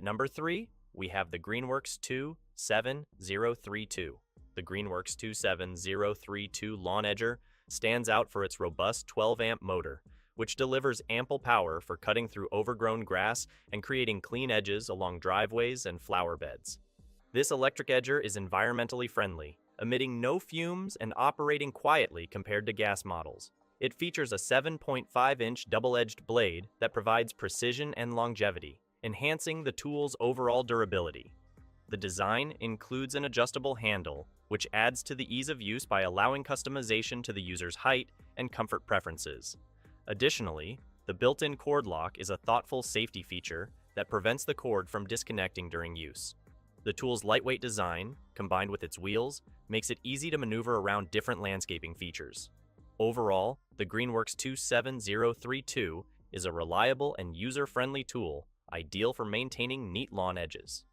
At number 3, we have the Greenworks 27032. The Greenworks 27032 Lawn Edger stands out for its robust 12-amp motor, which delivers ample power for cutting through overgrown grass and creating clean edges along driveways and flower beds. This electric edger is environmentally friendly, emitting no fumes and operating quietly compared to gas models. It features a 7.5-inch double-edged blade that provides precision and longevity, enhancing the tool's overall durability. The design includes an adjustable handle, which adds to the ease of use by allowing customization to the user's height and comfort preferences. Additionally, the built-in cord lock is a thoughtful safety feature that prevents the cord from disconnecting during use. The tool's lightweight design, combined with its wheels, makes it easy to maneuver around different landscaping features. Overall, the Greenworks 27032 is a reliable and user-friendly tool, ideal for maintaining neat lawn edges.